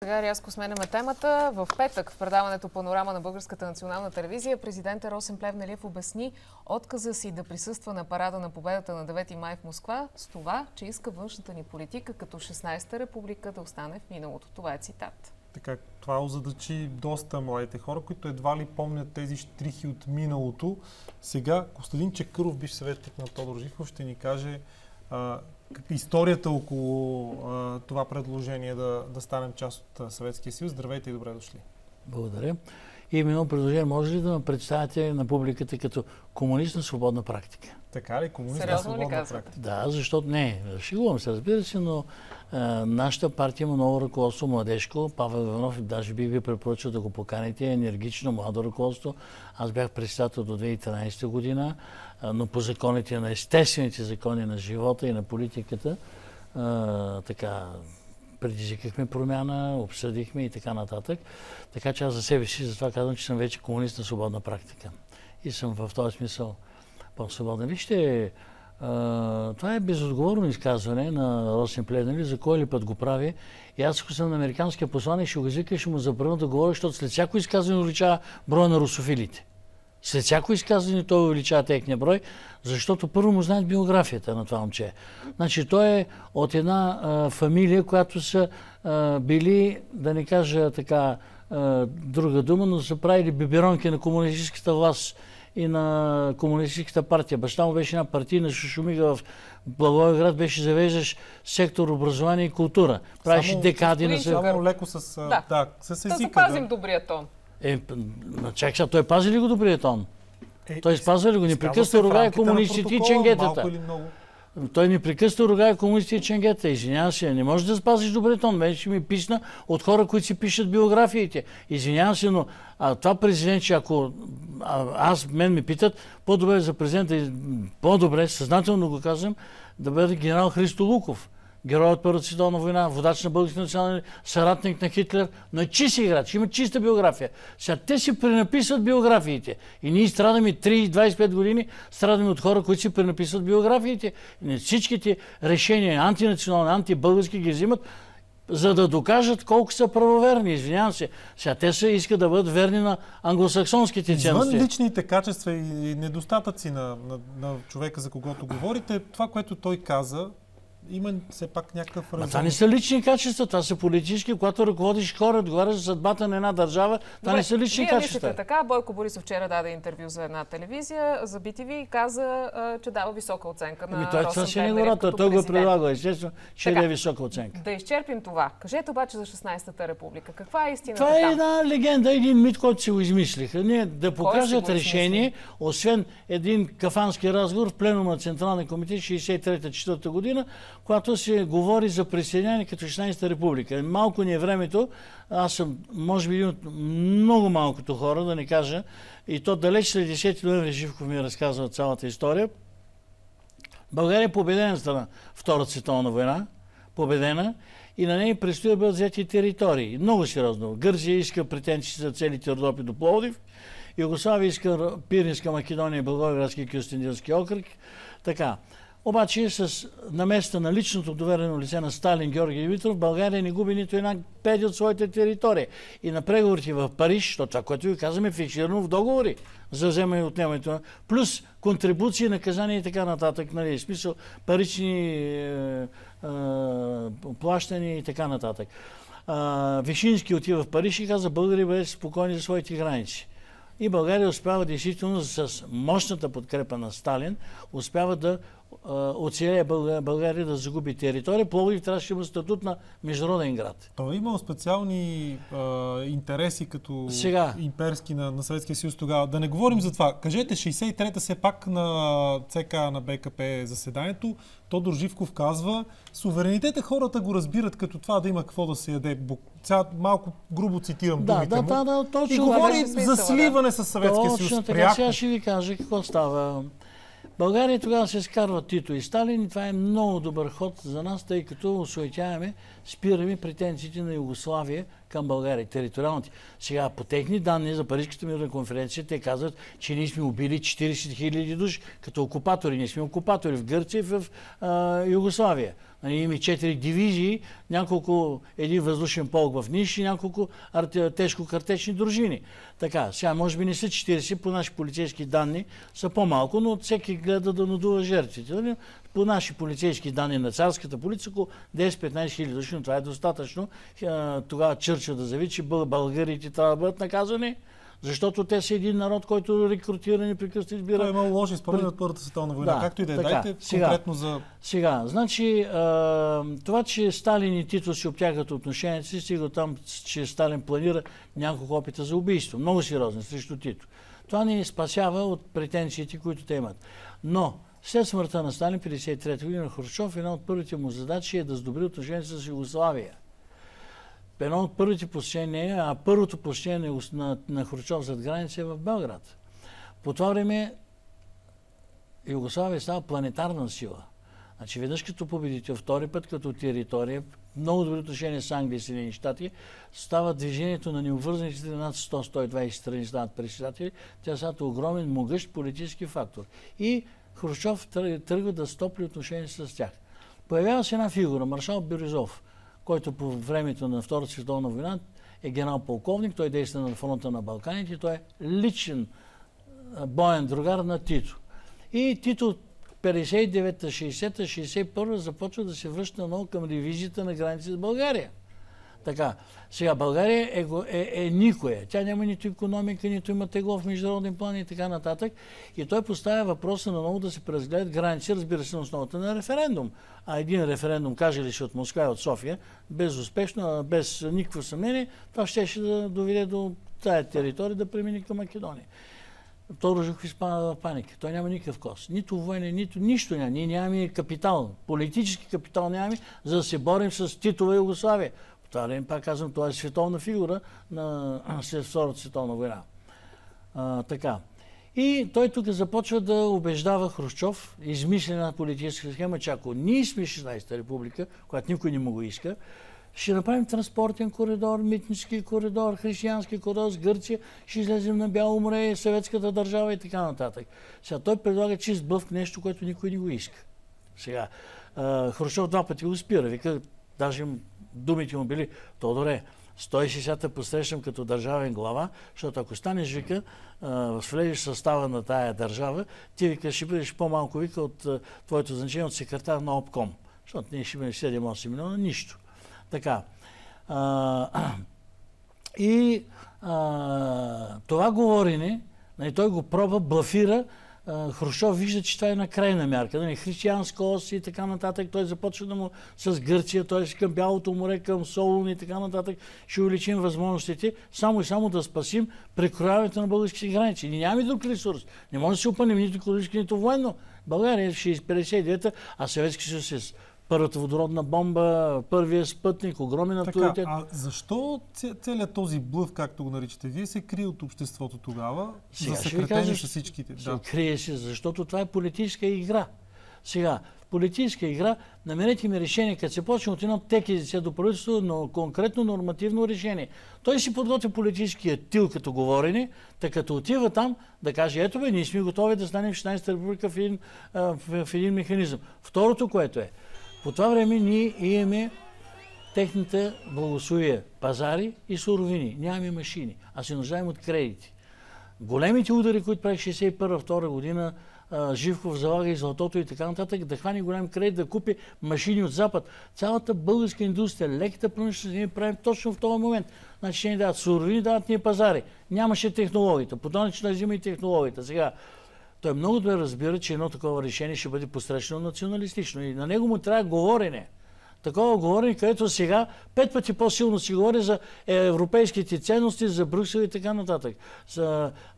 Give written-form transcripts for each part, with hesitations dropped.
Сега рязко сменяме темата. В петък в предаването Панорама на Българската национална телевизия президентът Росен Плевнелиев обясни отказа си да присъства на парада на победата на 9 май в Москва с това, че иска външната ни политика като 16-та република да остане в миналото. Това е цитат. Така, това озадачи доста младите хора, които едва ли помнят тези щрихи от миналото. Сега Костадин Чакъров, бивш съветник на Тодор Живков, ще ни каже историята около това предложение да станем част от Съветския съюз. Здравейте и добре дошли. Благодаря. И именно предложение, може ли да ме представите на публиката като комунист на свободна практика? Така ли? Комунист на свободна практика? Да, защото не. Шегувам се, разбира се, но нашата партия има ново ръководство, младежко. Павел Иванов, даже бих ви препоръчал да го поканите. Енергично, младо ръководство. Аз бях председател до 2013 година, но по законите на естествените закони на живота и на политиката, така предизвикахме промяна, обсъдихме и така нататък. Така че аз за себе си, затова казвам, че съм вече комунист на свободна практика. И съм в този смисъл по-свободен. Вижте, това е безотговорно изказване на Росен Плевнелиев, за кой ли път го прави. И аз, ако съм на американския посланик, ще го извика и ще му забраня да говоря, защото след всяко изказване увеличава броя на русофилите. След всяко изказване той увеличава техния брой, защото първо му знаят биографията на това момче. Значи той е от една фамилия, която са били, да не кажа така друга дума, но са правили биберонки на комунистическата власт и на комунистическата партия. Баща му беше една партийна шушумига в Благоевград, беше завеждащ сектор образование и култура. Правеше декади на сега. Само леко с езика. Да запазим добрия тон. Чакай сега, той пази ли го добрия тон? Той спазва ли го? Непрекъснато ругае комунистите и ченгетата. Той непрекъснато ругае комунистите и ченгетата. Извинявам се, не можеш да спазиш добрия тон. Мен ще ми писна от хора, които си пишат биографиите. Извинявам се, но това президент, че ако мен ме питат, по-добре за президента, по-добре, съзнателно го казвам, да бъде генерал Христо Луков. Герой от Първата световна война, водач на български национален, съратник на Хитлер, но е чист играч, има чиста биография. Сега те си пренаписват биографиите. И ние страдаме 30-25 години, страдаме от хора, които си пренаписват биографиите. И всичките решения, антинационални, антибългарски, ги взимат, за да докажат колко са правоверни. Извинявам се. Сега те искат да бъдат верни на англосаксонските ценности. Извън личните качества и недостатъци на човека, за когото говорите, това, което той каза, има все пак някакъв резон. Това не са лични качества, това са политически. Когато ръководиш хора, отговаряш за съдбата на една държава, това не са лични качества. Вие мислите така. Бойко Борисов вчера даде интервю за една телевизия, за BTV и каза, че дава висока оценка на Росен това си не го рата, той го предлага, естествено, че даде висока оценка. Да изчерпим това. Кажете обаче за 16-та република. Каква е истината там? Това е една легенда, един мит, който си го измислиха. Не, да покажат решение, освен един кафански разговор в пленума на Централния комитет 63-4 година, когато се говори за присъединяване като 16-та република. Малко ни е времето, аз съм, може би, един от много малкото хора, да не кажа, и то далеч след 10 ноември Живков ми разказва цялата история. България е победена страна Втората световна война, победена, и на нея предстои да бъдат взети територии. Много сериозно. Гърция иска претенции за целите Родопи до Пловдив, Югославия иска Пиринска Македония и Благоевградски и Кюстендилски окръг. Така. Обаче с наместа на личното доверено лице на Сталин Георги Димитров, България не губи нито една педи от своите територии. И на преговорите в Париж, защото това, което ви казваме, е фиксирано в договори за вземане и отнемането, плюс контрибуции, наказания и така нататък, нали, в смисъл парични плащания и така нататък. Вишински отива в Париж и каза: България бъде спокойни за своите граници. И България успява действително с мощната подкрепа на Сталин, успява да оцелее България да загуби територия. Пловдив трябваше да има статут на международен град. Той е имал специални интереси като имперски на Съветския съюз тогава. Да не говорим за това. Кажете, 63-та все пак на ЦК на БКП заседанието, Тодор Живков казва: суверенитета хората го разбират като това да има какво да се яде. Сега малко грубо цитирам думите му. Точно. И говори за сливане с Съветския съюз. Точно така. Сега ще ви кажа какво става. България тогава се скарва Тито и Сталин и това е много добър ход за нас, тъй като осуетяваме, спираме претенциите на Югославия към България, териториалните. Сега, по техни данни за Парижката мирна конференция, те казват, че ние сме убили 40 000 души като окупатори. Ние сме окупатори в Гърция и в Югославия. Имаме 4 дивизии, един въздушен полк в Ниш и няколко тежко-картечни дружини. Така, сега може би не са 40, по наши полицейски данни са по-малко, но всеки гледа да надува жертвите. По наши полицейски данни на царската полиция, около 10-15 хиляди души, но това е достатъчно. Тогава Чърчил да заяви, че българите трябва да бъдат наказани, защото те са един народ, който рекрутира непрекъснато избира. Това е много лоши спомени от Първата световна война. Да, както и да е. Дайте конкретно за... Сега, значи, това, че Сталин и Тито си обтягат отношенията си, стига там, че Сталин планира няколко опита за убийство. Много сериозни срещу Тито. Това ни спасява от претенциите, които те имат. Но след смъртта на Сталин, 1953 година, Хрущов, една от първите му задачи е да сдобри отношенията с Югославия. Едно от първите посещения, а първото посещение на Хрущов зад граница е в Белград. По това време Югославия става планетарна сила. Значи веднъж като победите, втори път като територия, много добри отношения с Англия и Съединени щати, става движението на необвързаните над 100-120 страни стават председатели, тя става огромен, могъщ политически фактор. И Хрущов тръгва да стопли отношения с тях. Появява се една фигура, маршал Березов, който по времето на Втората световна война е генерал-полковник, той действа на фронта на Балканите, той е личен боен другар на Тито. И Тито 59-та, 60-та, 61-та започва да се връща много към ревизията на границите с България. Така, сега България е никоя. Тя няма нито икономика, нито има тегло в международен план и така нататък. И той поставя въпроса на много да се преразгледат граници, разбира се, на основата на референдум. А един референдум, каже ли се от Москва и от София, безуспешно, без никакво съмнение, това ще да доведе до тая територия да премине към Македония. Торожук изпада в паника. Той няма никакъв кос. Нито военен, нито нищо няма. Ние нямаме капитал. Политически капитал нямаме, за да се борим с Титова Югославия. По това време, пак казвам, това е световна фигура след Втората световна война. Така. И той тук започва да убеждава Хрущов, измислена политическа схема, че ако ние сме 16-та република, която никой не му го иска, ще направим транспортен коридор, митнически коридор, християнски коридор с Гърция, ще излезем на Бяло море, съветската държава и така нататък. Сега той предлага чист блъф нещо, което никой не го иска. Сега Хрущов 2 пъти го спира. Вика, даже думите му били: Тодоре, 160-та посрещам като държавен глава, защото ако станеш, вика, влезеш в състава на тая държава, ти, вика, ще бъдеш по-малко, вика, от твоето значение от секретар на обком. Защото ние ще бъдем 7-8 милиона, нищо. Така. Това говорене, той го пробва, блафира. Хрущов вижда, че това е на крайна мярка. Християнска ос и така нататък. Той започва да му с Гърция, т.е. към Бялото море, към Солун и така нататък. Ще увеличим възможностите, само и само да спасим прекрояването на българските граници. Ние нямаме друг ресурс. Не може да се опънем нито икономически, нито военно. България е 59-та, а Съветски съюз е първата водородна бомба, първия спътник, огромен авторитет. А защо целият този блъв, както го наричате вие, се крие от обществото тогава? Сега, за съкратени с всичките. Да. Крие се, защото това е политическа игра. Сега, политическа игра, намерете ми решение, като се почне от едно ТКЗС до правителство, но конкретно нормативно решение. Той си подготвя политическия тил като говорене, така като отива там да каже: ето бе, ние сме готови да станем 16-та република в един механизъм. Второто, което е, по това време ние имаме техните благословия, пазари и суровини. Нямаме машини, а се нуждаем от кредити. Големите удари, които прави 61-2 година, Живков залага и златото и така нататък, да хвани голям кредит, да купи машини от Запад. Цялата българска индустрия, леката промишленост, ние правим точно в този момент. Значи ще ни дават суровини, дават ние пазари. Нямаше технологията. По този начин взима и технологията. Сега, той много добре разбира, че едно такова решение ще бъде посрещано националистично и на него му трябва говорене. Такова говорене, където сега 5 пъти по-силно си говори за европейските ценности, за Брюксел и така нататък.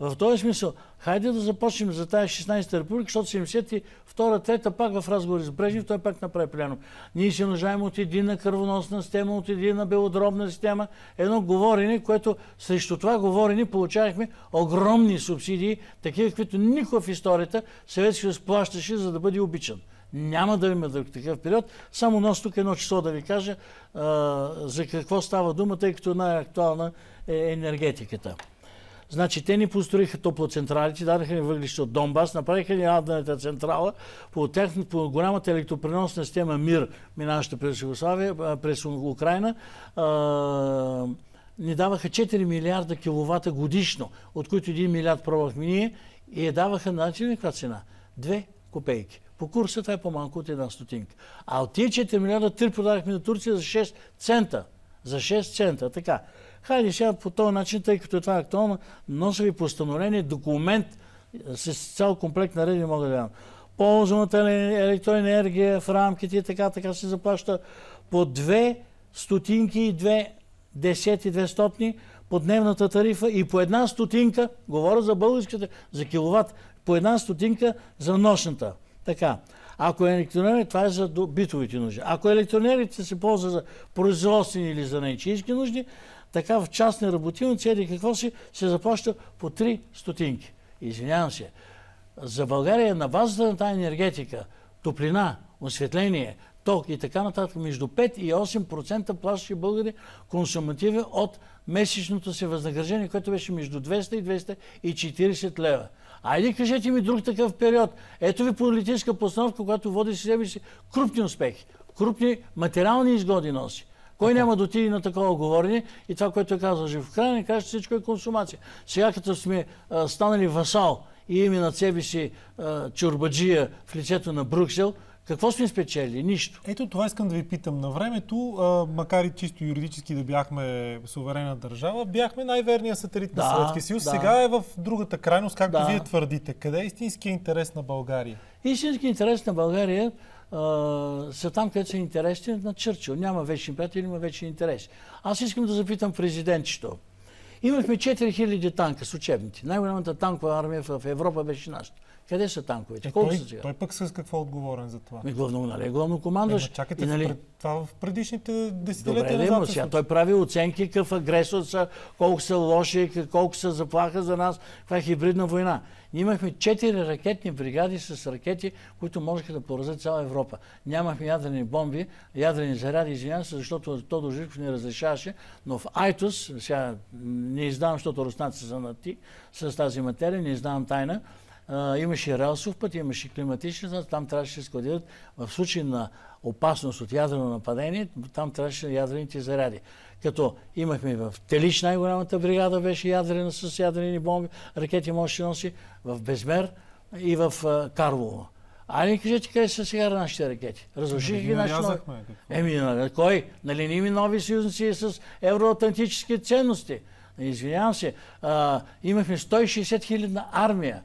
В този смисъл, хайде да започнем за тази 16-та република, защото 72-та, пак в разговори с Брежнев, той пак направи пляно. Ние се нуждаем от единна кръвоносна система, от единна белодробна система. Едно говорене, което срещу това говорене получавахме огромни субсидии, такива, каквито никога в историята Съветски съюз плащаше, за да бъде обичан. Няма да има такъв период. Само носи тук едно число да ви кажа за какво става дума, тъй като най-актуална е енергетиката. Значи, те ни построиха топлоцентралите, дадаха ни въглища от Донбас, направиха ни ядрената централа, по голямата електропреносна система МИР, минаваща през Югославия, през Украйна, ни даваха 4 милиарда киловата годишно, от които 1 милиард пробвахме ние и я даваха на каква цена? 2 копейки. По курса това е по-малко от 1 стотинка. А от тия 4 милиарда 3 продадахме на Турция за 6 цента. За 6 цента, така. Хайде сега по този начин, тъй като това е актуално, нося ви постановление, документ с цял комплект нареди мога да дам. Ползваната електроенергия в рамките и така се заплаща по 2 стотинки и 2 по дневната тарифа и по 1 стотинка, говоря за българската, за киловатт, по 1 стотинка за нощната. Така. Ако електроенергията, това е за битовите нужди. Ако електроенергията се ползва за производствени или за наичийски нужди, така в частни работилници, еди какво се заплаща по 3 стотинки. Извинявам се. За България на базата на тази енергетика, топлина, осветление, ток и така нататък, между 5 и 8% плащаше българи консумативи от месечното си възнаграждение, което беше между 200 и 240 лева. Айде кажете ми друг такъв период. Ето ви политическа постановка, която води себе си крупни успехи, крупни материални изгоди носи. Кой няма да отиде на такова говорене и това, което е казал Живко? В крайна на края всичко е консумация. Сега като сме станали васал и имаме над себе си чорбаджия в лицето на Брюксел, какво сме спечели? Нищо. Ето това искам да ви питам. На времето, макар и чисто юридически да бяхме суверенна държава, бяхме най-верният сателит на Съветския съюз. Да. Сега е в другата крайност, както вие твърдите. Къде е истинският интерес на България? Истинският интерес на България са там, където са интересни на Чърчил. Няма вечни приятели, има вечни интереси. Аз искам да запитам президентчето. Имахме 4000 танка с учебници. Най-голямата танкова армия в Европа беше нашата. Къде са танковете? Колко са сега? Той пък с какво е отговорен за това? Главно командваш. Чакайте, това в предишните десетилетия назад. Добре, сега той прави оценки какъв агресор са, колко са лоши, колко са заплаха за нас, каква е хибридна война. Ние имахме 4 ракетни бригади с ракети, които можеха да поразят цяла Европа. Нямахме ядрени бомби, ядрени заряди, извинявам се, защото Тодор Живков не разрешаваше, но в Айтос, сега не издавам, защото руснаци са на ти с тази материя, не издавам тайна, имаше релсов път, имаше климатични, там трябваше да се складират в случай на опасност от ядрено нападение, там трябваше ядрените заряди. Като имахме в Телич най-голямата бригада беше ядрена с ядрени бомби, ракети можеше да носи в Безмер и в Карлово. Айде кажете къде са сега нашите ракети? Разрушиха ги нашите. Кой? Нали не има нови съюзници с евроатлантически ценности? Извинявам се. Имахме 160 хилядна армия.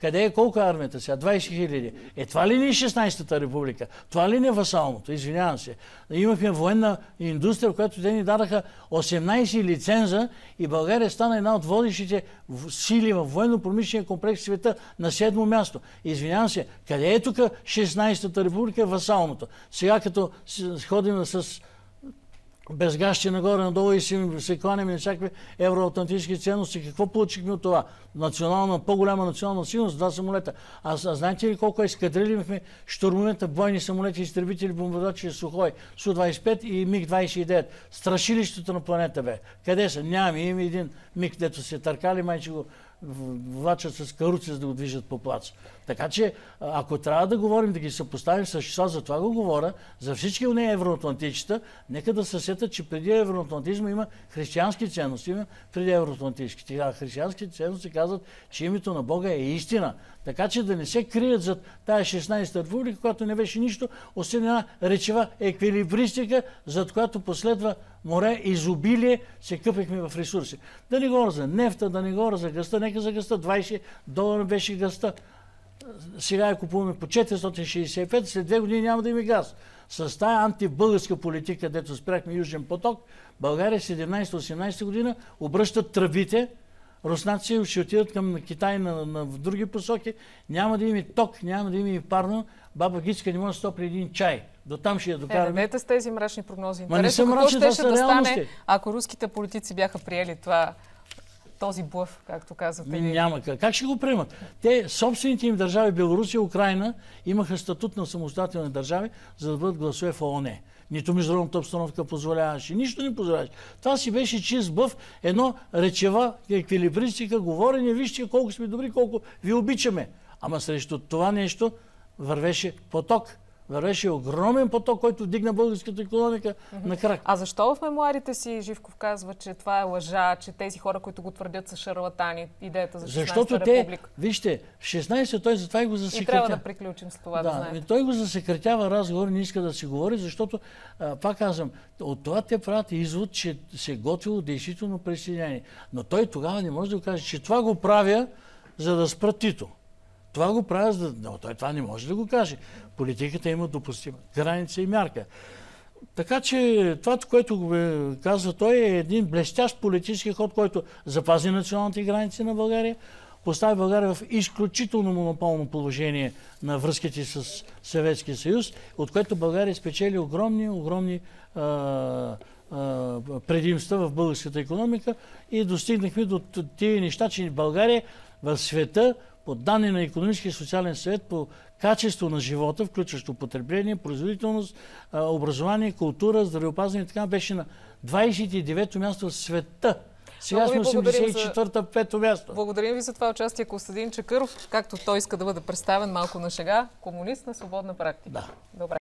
Къде е колко е армията сега? 20 хиляди. Това ли не е 16-та република? Това ли не е васалното? Извинявам се. Имахме военна индустрия, в която те ни дадаха 18 лиценза и България стана една от водещите сили в военно-промишления комплекс в света на 7-мо място. Извинявам се. Къде е тук 16-та република? Васалното. Сега като ходим с безгащи нагоре-надолу и се кланяме на всякакви евроатлантически ценности. Какво получихме от това? По-голяма национална сигурност, 2 самолета. Знаете ли колко ескадрили имахме щурмовете, бойни самолети, изтребители, бомбардачи Сухой, Су-25 и МиГ-29? Страшилището на планета бе. Къде са? Нямаме. Има един МиГ, дето се търкали, майче го влачат с каруци, за да го движат по плац. Така че, ако трябва да говорим, да ги съпоставим с числа, за това го говоря, за всички от нея евроатлантичета, нека да се сетят, че преди евроатлантизма има християнски ценности, има преди евроатлантически. Християнските ценности казват, че името на Бога е истина. Така че да не се крият зад тая 16-та република, която не беше нищо, освен една речева еквилибристика, зад която последва море, изобилие, се къпехме в ресурси. Да не говоря за нефта, да не говоря за гъста, нека за гъста, $20 беше гъста. Сега я купуваме по 465, след 2 години няма да има газ. с тая антибългарска политика, където спряхме Южен поток, България 17-18 година обръщат тръбите, руснаци ще отидат към Китай в други посоки, няма да има ток, няма да има и парно, баба Гицка не може да стопли един чай. До там ще я докараме. Недете с тези мрачни прогнози. Ма не са мрачни, това са реалности. Ако руските политици бяха приели този блъф, както казвате? Няма как ще го приемат. Те, собствените им държави, Белорусия и Украйна, имаха статут на самостоятелни държави, за да бъдат гласове в ООН. Нито международната обстановка позволяваше, нищо не позволяваше. Това си беше чист блъф, едно речева еквилибристика, говорене, вижте колко сме добри, колко ви обичаме. Ама срещу това нещо вървеше поток. Вървеше огромен поток, който вдигна българската икономика на крак. А защо в мемуарите си Живков казва, че това е лъжа, че тези хора, които го твърдят, са шарлатани, идеята за 16-та република? Вижте, в 16 той затова и го засекретява. И трябва да приключим с това, да знаете. Той го засекретява разговор, не иска да си говори, защото, пак казвам, от това те правят извод, че се готвило действително присъединение. Но той тогава не може да го каже, че това го правя, за да спра Тито. Това го правя, но той това не може да го каже. Политиката има допустима граница и мярка. Така че това, което го казва той, е един блестящ политически ход, който запази националните граници на България, постави България в изключително монополно положение на връзките с Съветския съюз, от което България спечели огромни предимства в българската икономика и достигнахме до тези неща, че България в света, по данни на Икономическия и социален съвет, по качество на живота, включващо потребление, производителност, образование, култура, здравеопазване и така, беше на 29-то място в света. Сега сме 84-та, 5-то място. Благодарим ви за това участие, Костадин Чакъров, както той иска да бъде представен малко на шега, комунист на свободна практика. Да. Добре.